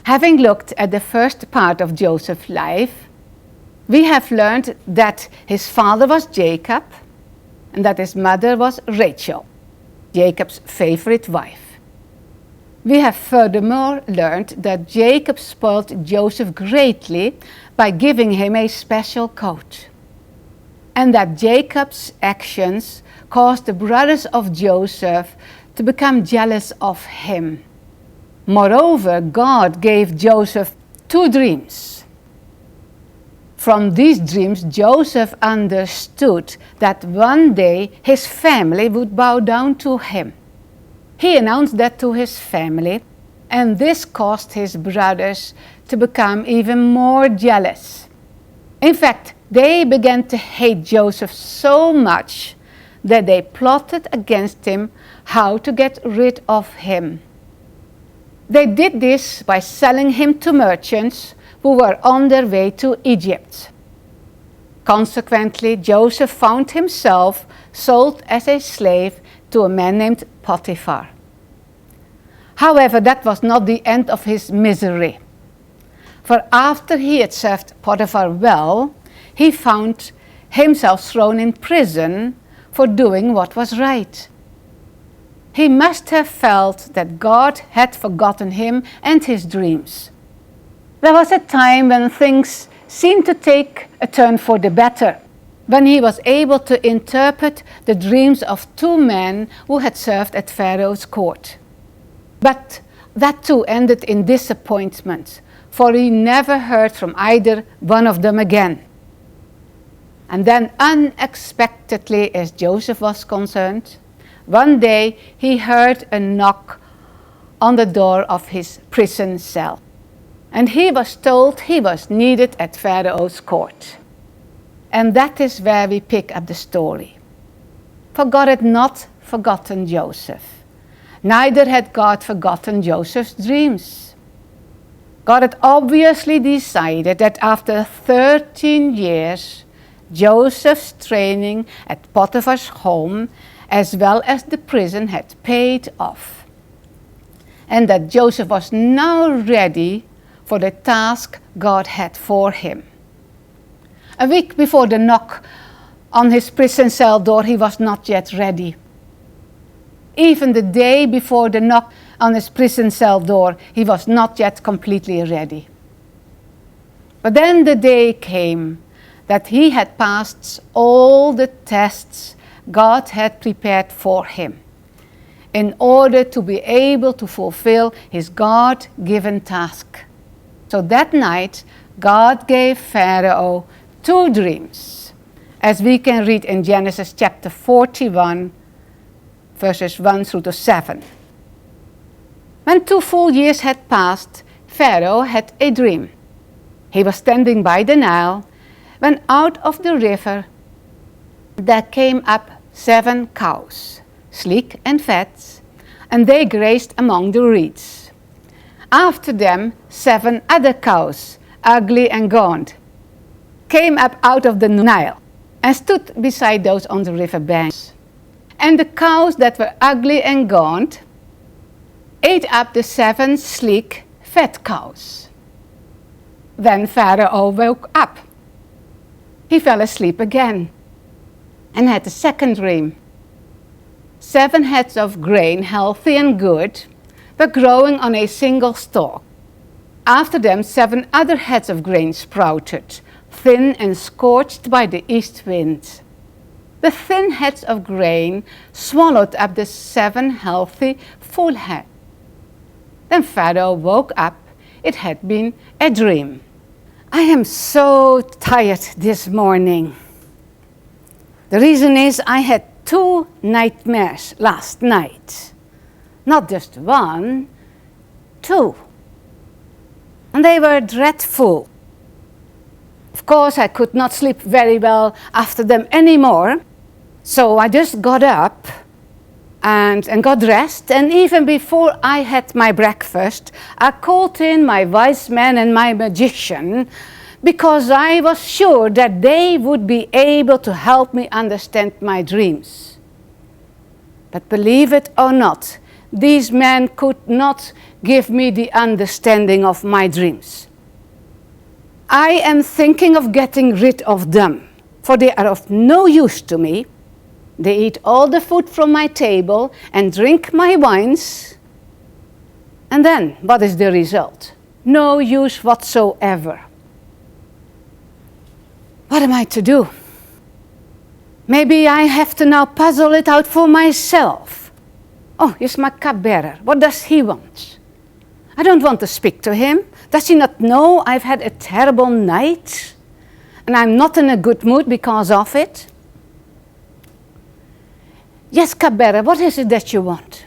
Having looked at the first part of Joseph's life, we have learned that his father was Jacob and that his mother was Rachel, Jacob's favorite wife. We have furthermore learned that Jacob spoiled Joseph greatly by giving him a special coat, and that Jacob's actions caused the brothers of Joseph to become jealous of him. Moreover, God gave Joseph 2 dreams. From these dreams, Joseph understood that one day his family would bow down to him. He announced that to his family, and this caused his brothers to become even more jealous. In fact, they began to hate Joseph so much that they plotted against him how to get rid of him. They did this by selling him to merchants who were on their way to Egypt. Consequently, Joseph found himself sold as a slave to a man named Potiphar. However, that was not the end of his misery. For after he had served Potiphar well, he found himself thrown in prison for doing what was right. He must have felt that God had forgotten him and his dreams. There was a time when things seemed to take a turn for the better, when he was able to interpret the dreams of 2 men who had served at Pharaoh's court. But that too ended in disappointment, for he never heard from either one of them again. And then unexpectedly, as Joseph was concerned, one day he heard a knock on the door of his prison cell, and he was told he was needed at Pharaoh's court. And that is where we pick up the story. For God had not forgotten Joseph. Neither had God forgotten Joseph's dreams. God had obviously decided that after 13 years, Joseph's training at Potiphar's home as well as the prison had paid off, and that Joseph was now ready for the task God had for him. A week before the knock on his prison cell door, he was not yet ready. Even the day before the knock on his prison cell door, he was not yet completely ready. But then the day came that he had passed all the tests God had prepared for him in order to be able to fulfill his God-given task. So that night, God gave Pharaoh 2 dreams, as we can read in Genesis chapter 41, verses 1 through to 7. When 2 full years had passed, Pharaoh had a dream. He was standing by the Nile when out of the river there came up 7 cows, sleek and fat, and they grazed among the reeds. After them 7 other cows, ugly and gaunt, came up out of the Nile and stood beside those on the river banks. And the cows that were ugly and gaunt ate up the 7 sleek, fat cows. Then Pharaoh woke up. He fell asleep again and had a second dream. 7 heads of grain, healthy and good, were growing on a single stalk. After them 7 other heads of grain sprouted, thin and scorched by the east wind. The thin heads of grain swallowed up the 7 healthy, full heads. Then Pharaoh woke up. It had been a dream. I am so tired this morning. The reason is I had 2 nightmares last night. Not just 1, 2. And they were dreadful. Of course, I could not sleep very well after them anymore. So I just got up and got dressed. And even before I had my breakfast, I called in my wise man and my magician, because I was sure that they would be able to help me understand my dreams. But believe it or not, these men could not give me the understanding of my dreams. I am thinking of getting rid of them, for they are of no use to me. They eat all the food from my table and drink my wines. And then, what is the result? No use whatsoever. What am I to do? Maybe I have to now puzzle it out for myself. Oh, here's my cupbearer. What does he want? I don't want to speak to him. Does he not know I've had a terrible night? And I'm not in a good mood because of it? Yes, cupbearer, what is it that you want?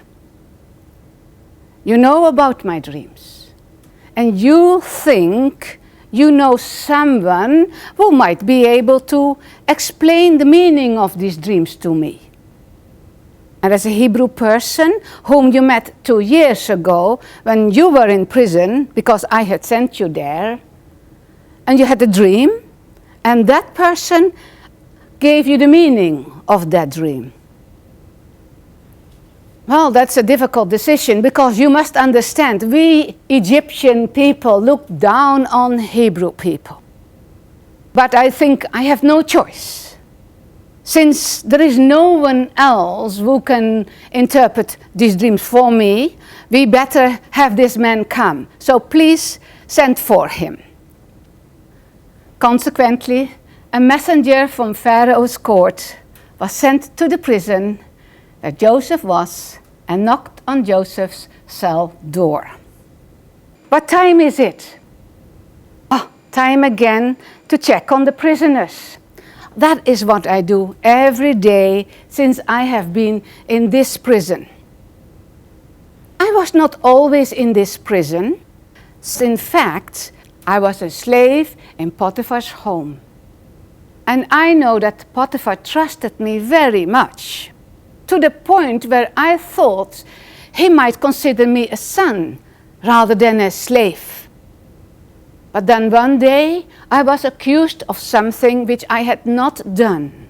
You know about my dreams. And you think you know someone who might be able to explain the meaning of these dreams to me. And as a Hebrew person whom you met 2 years ago when you were in prison because I had sent you there, and you had a dream, and that person gave you the meaning of that dream. Well, that's a difficult decision because you must understand, we Egyptian people look down on Hebrew people. But I think I have no choice. Since there is no one else who can interpret these dreams for me, we better have this man come. So please send for him. Consequently, a messenger from Pharaoh's court was sent to the prison where Joseph was and knocked on Joseph's cell door. What time is it? Oh, time again to check on the prisoners. That is what I do every day since I have been in this prison. I was not always in this prison. In fact, I was a slave in Potiphar's home. And I know that Potiphar trusted me very much, to the point where I thought he might consider me a son rather than a slave. But then one day I was accused of something which I had not done.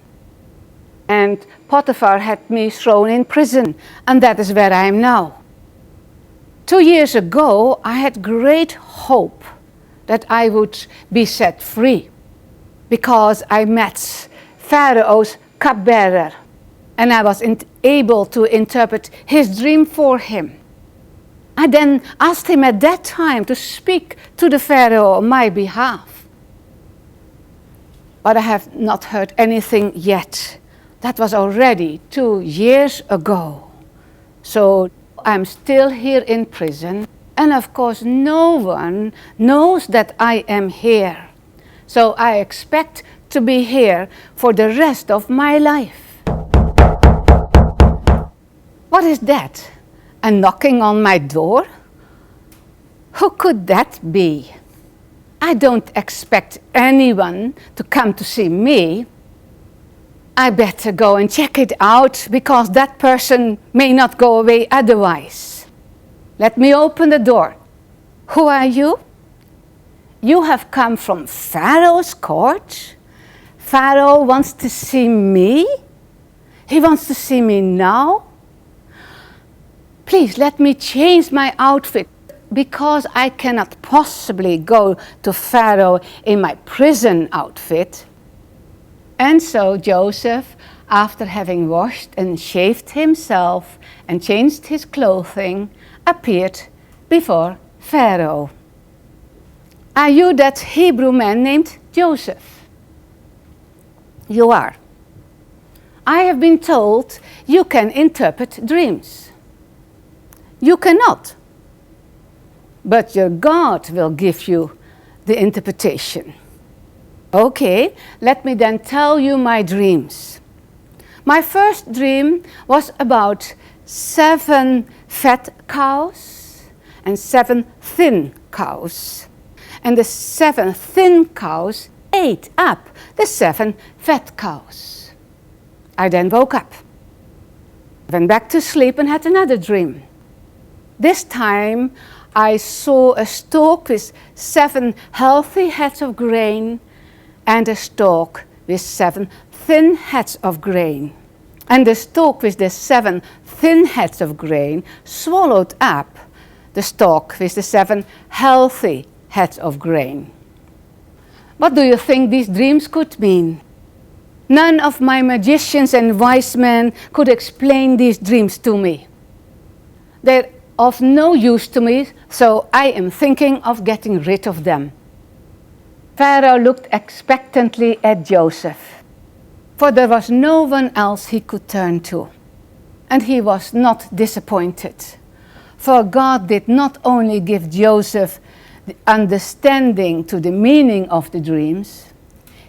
And Potiphar had me thrown in prison, and that is where I am now. 2 years ago I had great hope that I would be set free, because I met Pharaoh's cupbearer, and I was able to interpret his dream for him. I then asked him at that time to speak to the Pharaoh on my behalf. But I have not heard anything yet. That was already 2 years ago. So I'm still here in prison, and of course no one knows that I am here. So I expect to be here for the rest of my life. What is that? A knocking on my door? Who could that be? I don't expect anyone to come to see me. I better go and check it out, because that person may not go away otherwise. Let me open the door. Who are you? You have come from Pharaoh's court? Pharaoh wants to see me? He wants to see me now? Please let me change my outfit, because I cannot possibly go to Pharaoh in my prison outfit. And so Joseph, after having washed and shaved himself and changed his clothing, appeared before Pharaoh. Are you that Hebrew man named Joseph? You are. I have been told you can interpret dreams. You cannot. But your God will give you the interpretation. Okay, let me then tell you my dreams. My first dream was about 7 fat cows and 7 thin cows. And the 7 thin cows ate up the 7 fat cows. I then woke up, went back to sleep, and had another dream. This time I saw a stalk with 7 healthy heads of grain and a stalk with 7 thin heads of grain. And the stalk with the 7 thin heads of grain swallowed up the stalk with the 7 healthy heads of grain. What do you think these dreams could mean? None of my magicians and wise men could explain these dreams to me. They're of no use to me, so I am thinking of getting rid of them. Pharaoh looked expectantly at Joseph, for there was no one else he could turn to. And he was not disappointed, for God did not only give Joseph the understanding to the meaning of the dreams,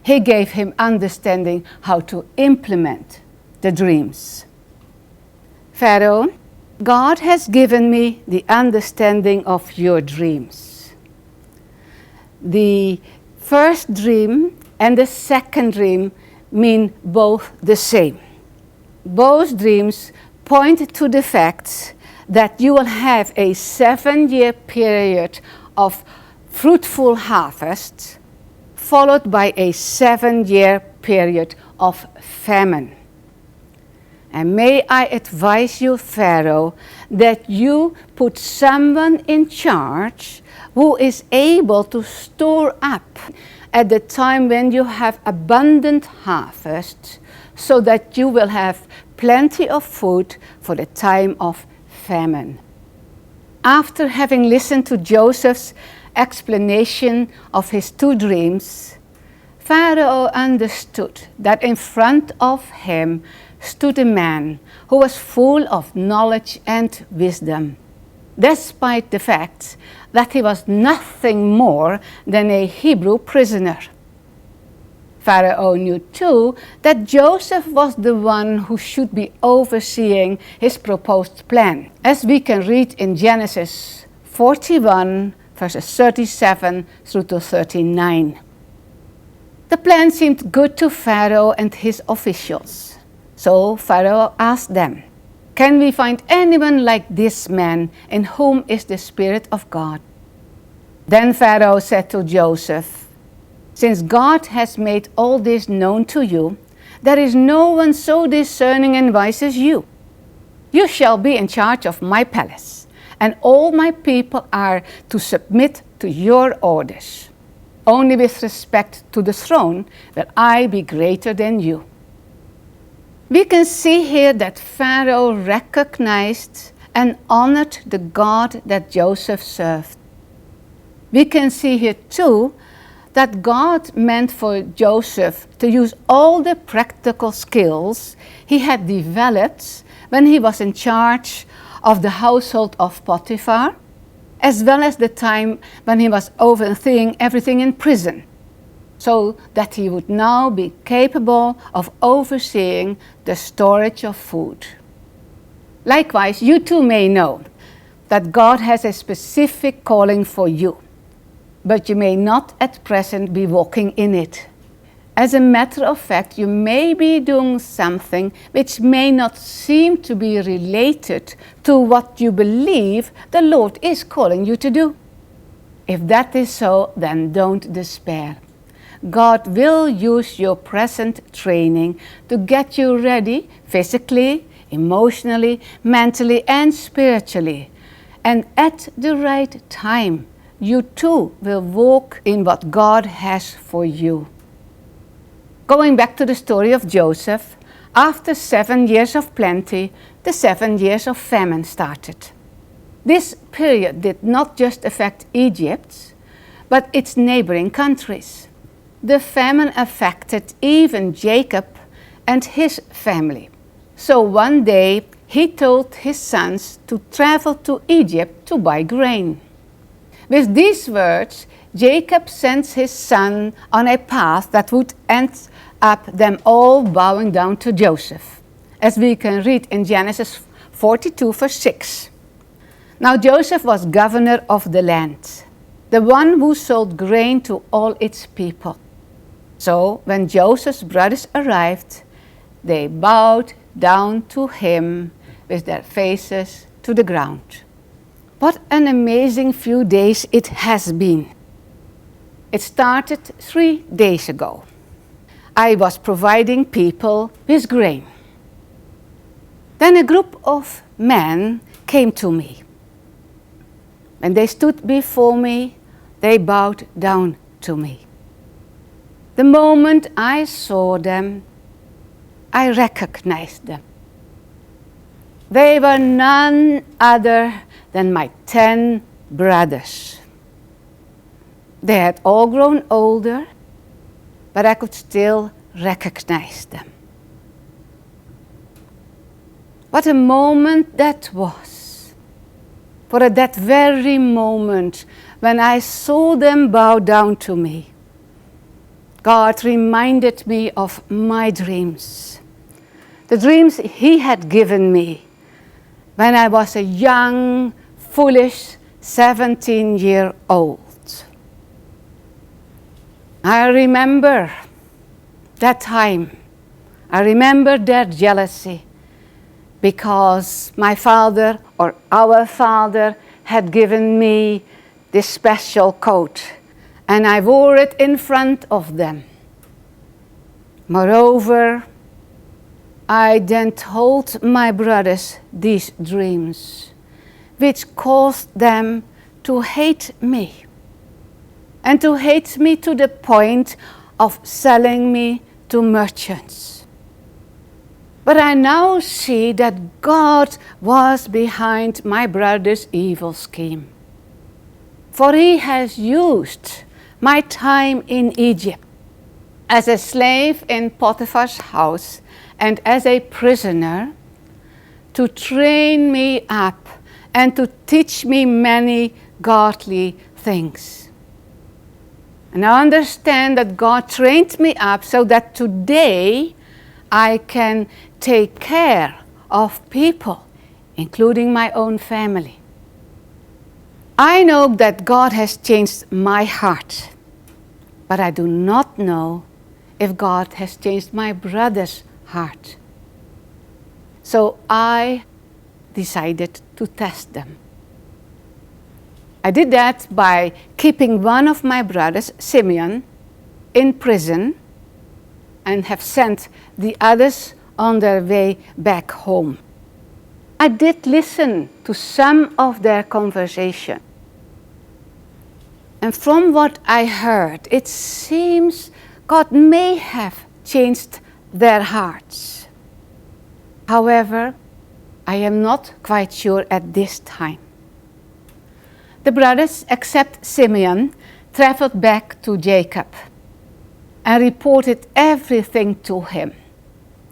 he gave him understanding how to implement the dreams. Pharaoh, God has given me the understanding of your dreams. The first dream and the second dream mean both the same. Both dreams point to the fact that you will have a 7-year period of fruitful harvest, followed by a 7-year period of famine. And may I advise you, Pharaoh, that you put someone in charge who is able to store up at the time when you have abundant harvest, so that you will have plenty of food for the time of famine. After having listened to Joseph's explanation of his 2 dreams, Pharaoh understood that in front of him stood a man who was full of knowledge and wisdom, despite the fact that he was nothing more than a Hebrew prisoner. Pharaoh knew too that Joseph was the one who should be overseeing his proposed plan, as we can read in Genesis 41, verses 37 through to 39. The plan seemed good to Pharaoh and his officials. So Pharaoh asked them, "Can we find anyone like this man in whom is the Spirit of God?" Then Pharaoh said to Joseph, "Since God has made all this known to you, there is no one so discerning and wise as you. You shall be in charge of my palace, and all my people are to submit to your orders. Only with respect to the throne will I be greater than you." We can see here that Pharaoh recognized and honored the God that Joseph served. We can see here too that God meant for Joseph to use all the practical skills he had developed when he was in charge of the household of Potiphar, as well as the time when he was overseeing everything in prison, so that he would now be capable of overseeing the storage of food. Likewise, you too may know that God has a specific calling for you, but you may not at present be walking in it. As a matter of fact, you may be doing something which may not seem to be related to what you believe the Lord is calling you to do. If that is so, then don't despair. God will use your present training to get you ready physically, emotionally, mentally, and spiritually. And at the right time, you too will walk in what God has for you. Going back to the story of Joseph, after 7 years of plenty, the 7 years of famine started. This period did not just affect Egypt, but its neighboring countries. The famine affected even Jacob and his family. So one day he told his sons to travel to Egypt to buy grain. With these words, Jacob sent his son on a path that would end up them all bowing down to Joseph, as we can read in Genesis 42, verse 6. Now Joseph was governor of the land, the one who sold grain to all its people. So when Joseph's brothers arrived, they bowed down to him with their faces to the ground. What an amazing few days it has been. It started 3 days ago. I was providing people with grain. Then a group of men came to me. When they stood before me, they bowed down to me. The moment I saw them, I recognized them. They were none other than my 10 brothers. They had all grown older, but I could still recognize them. What a moment that was. For at that very moment, when I saw them bow down to me, God reminded me of my dreams. The dreams He had given me when I was a young, foolish 17-year-old. I remember that time. I remember their jealousy because my father or our father had given me this special coat and I wore it in front of them. Moreover, I then told my brothers these dreams, which caused them to hate me. And to hate me to the point of selling me to merchants. But I now see that God was behind my brother's evil scheme. For He has used my time in Egypt as a slave in Potiphar's house and as a prisoner to train me up and to teach me many godly things. And I understand that God trained me up so that today I can take care of people, including my own family. I know that God has changed my heart, but I do not know if God has changed my brother's heart. So I decided to test them. I did that by keeping one of my brothers, Simeon, in prison and have sent the others on their way back home. I did listen to some of their conversation. And from what I heard, it seems God may have changed their hearts. However, I am not quite sure at this time. The brothers, except Simeon, traveled back to Jacob and reported everything to him,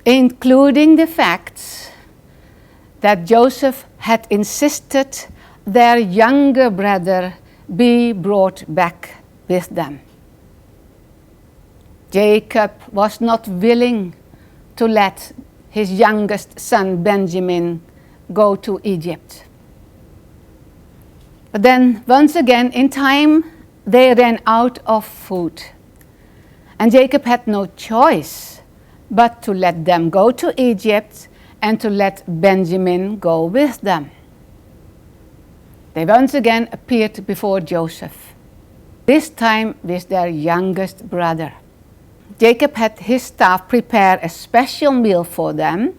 including the fact that Joseph had insisted their younger brother be brought back with them. Jacob was not willing to let his youngest son Benjamin go to Egypt. But then, once again, in time, they ran out of food. And Jacob had no choice but to let them go to Egypt and to let Benjamin go with them. They once again appeared before Joseph, this time with their youngest brother. Jacob had his staff prepare a special meal for them,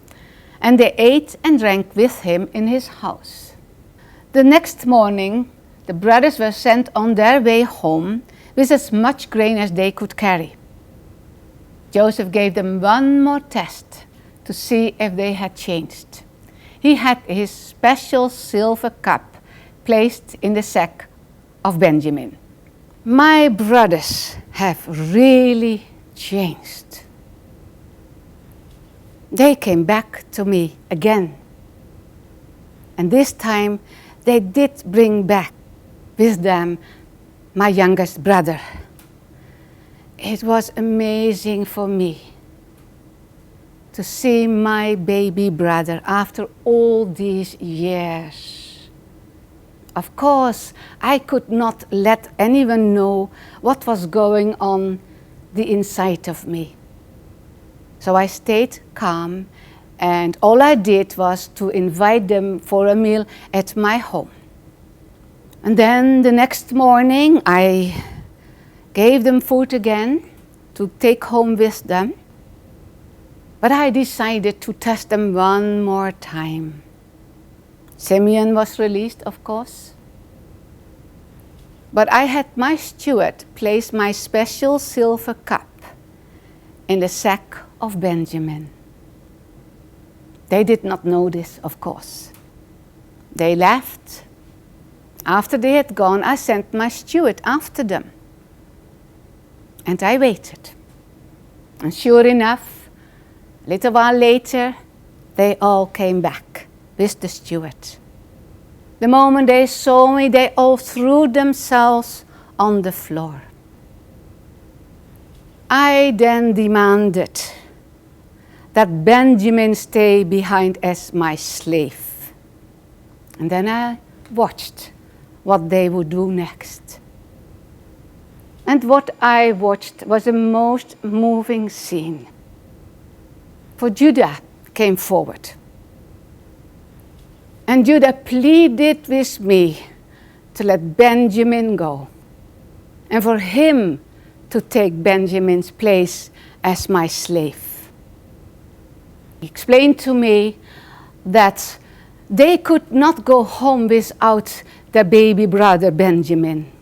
and they ate and drank with him in his house. The next morning, the brothers were sent on their way home with as much grain as they could carry. Joseph gave them one more test to see if they had changed. He had his special silver cup placed in the sack of Benjamin. My brothers have really changed. They came back to me again. And this time they did bring back with them my youngest brother. It was amazing for me to see my baby brother after all these years. Of course, I could not let anyone know what was going on the inside of me. So I stayed calm, and all I did was to invite them for a meal at my home. And then the next morning, I gave them food again to take home with them. But I decided to test them one more time. Simeon was released, of course. But I had my steward place my special silver cup in the sack of Benjamin. They did not know this, of course. They left. After they had gone, I sent my steward after them. And I waited. And sure enough, a little while later, they all came back with the steward. The moment they saw me, they all threw themselves on the floor. I then demanded that Benjamin stay behind as my slave. And then I watched what they would do next. And what I watched was a most moving scene. For Judah came forward. And Judah pleaded with me to let Benjamin go, and for him to take Benjamin's place as my slave. He explained to me that they could not go home without their baby brother Benjamin,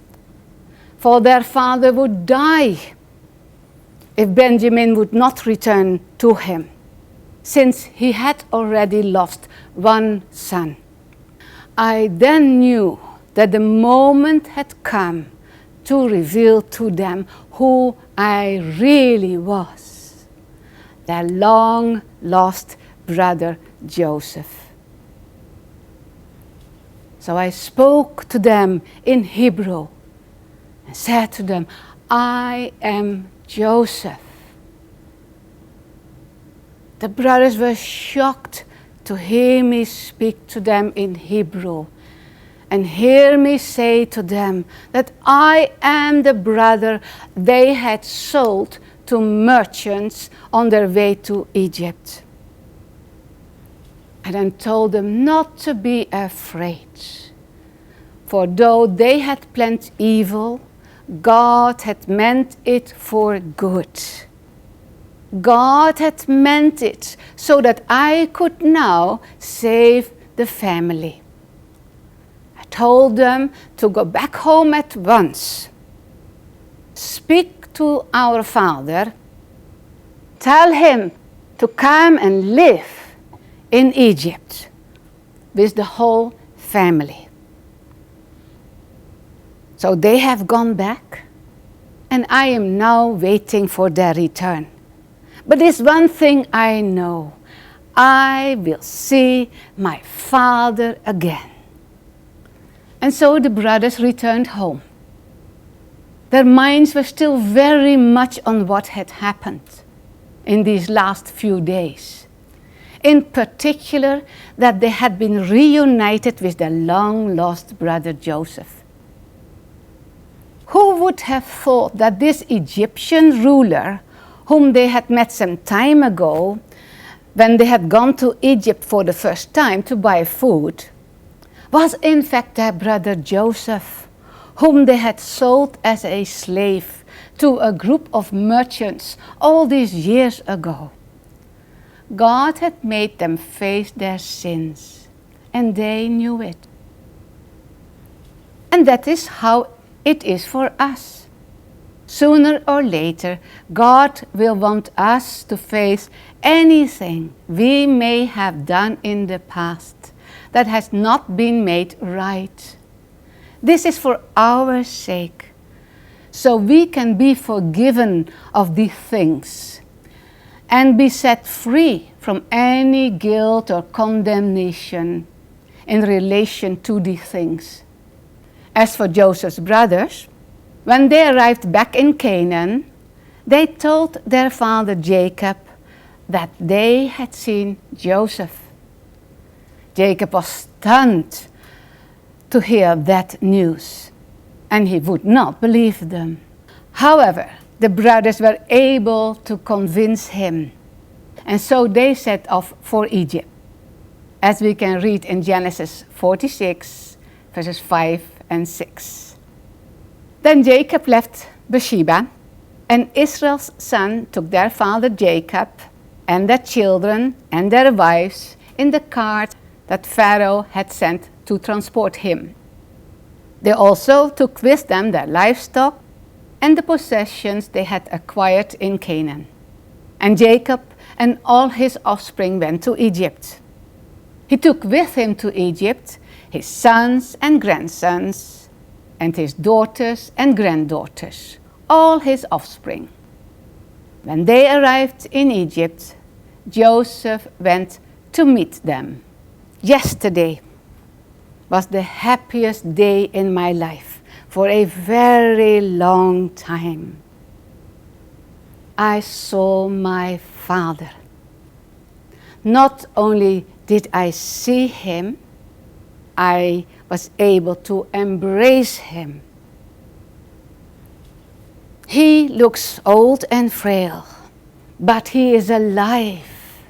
for their father would die if Benjamin would not return to him, since he had already lost one son. I then knew that the moment had come to reveal to them who I really was, their long-lost brother Joseph. So I spoke to them in Hebrew and said to them, I am Joseph. The brothers were shocked to hear me speak to them in Hebrew and hear me say to them that I am the brother they had sold to merchants on their way to Egypt. I then told them not to be afraid, for though they had planned evil, God had meant it for good. God had meant it so that I could now save the family. I told them to go back home at once. Speak to our father. Tell him to come and live in Egypt with the whole family. So they have gone back, and I am now waiting for their return. But there's one thing I know. I will see my father again. And so the brothers returned home. Their minds were still very much on what had happened in these last few days. In particular, that they had been reunited with their long-lost brother Joseph. Who would have thought that this Egyptian ruler, whom they had met some time ago, when they had gone to Egypt for the first time to buy food, was in fact their brother Joseph, whom they had sold as a slave to a group of merchants all these years ago. God had made them face their sins, and they knew it. And that is how it is for us. Sooner or later, God will want us to face anything we may have done in the past that has not been made right. This is for our sake, so we can be forgiven of these things and be set free from any guilt or condemnation in relation to these things. As for Joseph's brothers, when they arrived back in Canaan, they told their father Jacob that they had seen Joseph. Jacob was stunned to hear that news, and he would not believe them. However, the brothers were able to convince him, and so they set off for Egypt, as we can read in Genesis 46, verses 5 and 6. Then Jacob left Beersheba, and Israel's son took their father Jacob and their children and their wives in the cart that Pharaoh had sent to transport him. They also took with them their livestock and the possessions they had acquired in Canaan. And Jacob and all his offspring went to Egypt. He took with him to Egypt his sons and grandsons, and his daughters and granddaughters, all his offspring. When they arrived in Egypt, Joseph went to meet them. Yesterday was the happiest day in my life for a very long time. I saw my father. Not only did I see him, I was able to embrace him. He looks old and frail, but he is alive.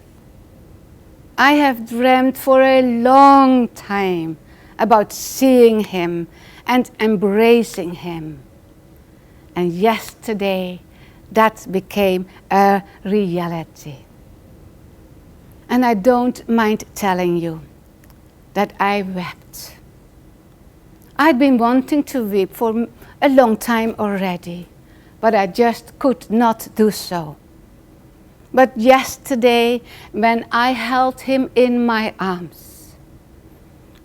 I have dreamt for a long time about seeing him and embracing him. And yesterday, that became a reality. And I don't mind telling you that I wept. I'd been wanting to weep for a long time already, but I just could not do so. But yesterday, when I held him in my arms,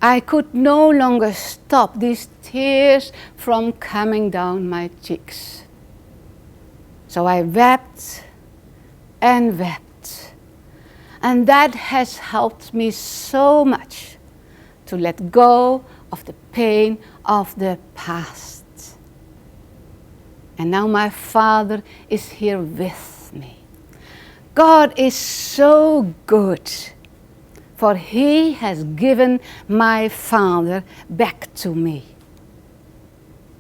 I could no longer stop these tears from coming down my cheeks. So I wept and wept. And that has helped me so much to let go of the pain of the past. And now my Father is here with me. God is so good, for He has given my father back to me.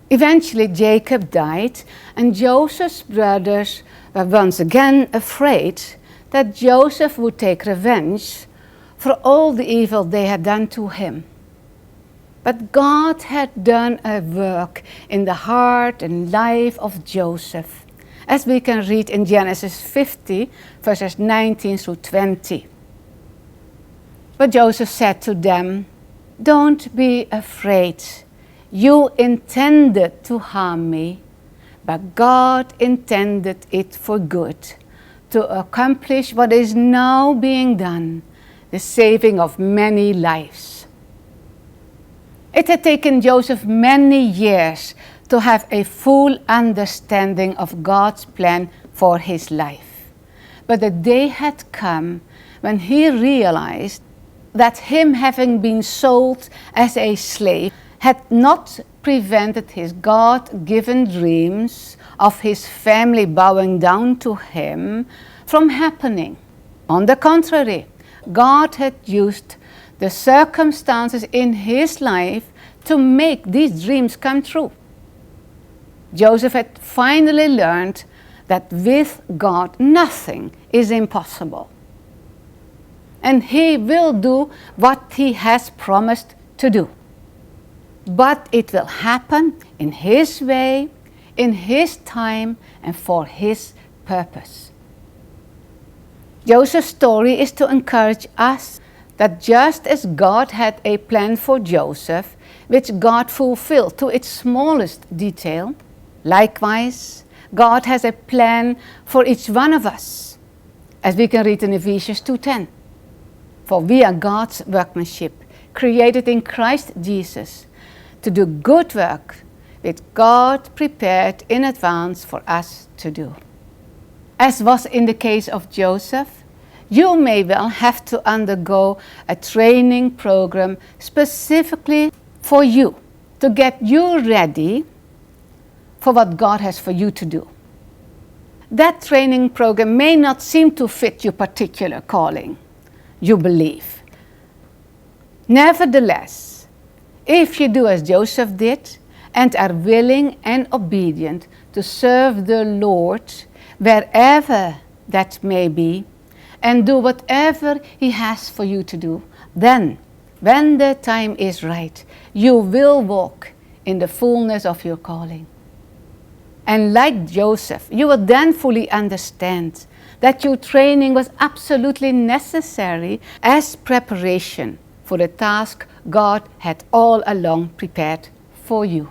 Eventually Jacob died, and Joseph's brothers were once again afraid that Joseph would take revenge for all the evil they had done to him. But God had done a work in the heart and life of Joseph, as we can read in Genesis 50, verses 19 through 20. But Joseph said to them, "Don't be afraid. You intended to harm me, but God intended it for good, to accomplish what is now being done, the saving of many lives." It had taken Joseph many years to have a full understanding of God's plan for his life. But the day had come when he realized that him having been sold as a slave had not prevented his God-given dreams of his family bowing down to him from happening. On the contrary, God had used the circumstances in his life to make these dreams come true. Joseph had finally learned that with God nothing is impossible. And he will do what he has promised to do. But it will happen in his way, in his time, and for his purpose. Joseph's story is to encourage us that just as God had a plan for Joseph, which God fulfilled to its smallest detail, likewise, God has a plan for each one of us, as we can read in Ephesians 2:10. For we are God's workmanship, created in Christ Jesus, to do good work which God prepared in advance for us to do. As was in the case of Joseph, you may well have to undergo a training program specifically for you, to get you ready for what God has for you to do. That training program may not seem to fit your particular calling, you believe. Nevertheless, if you do as Joseph did and are willing and obedient to serve the Lord wherever that may be, and do whatever He has for you to do, then, when the time is right, you will walk in the fullness of your calling. And like Joseph, you will then fully understand that your training was absolutely necessary as preparation for the task God had all along prepared for you.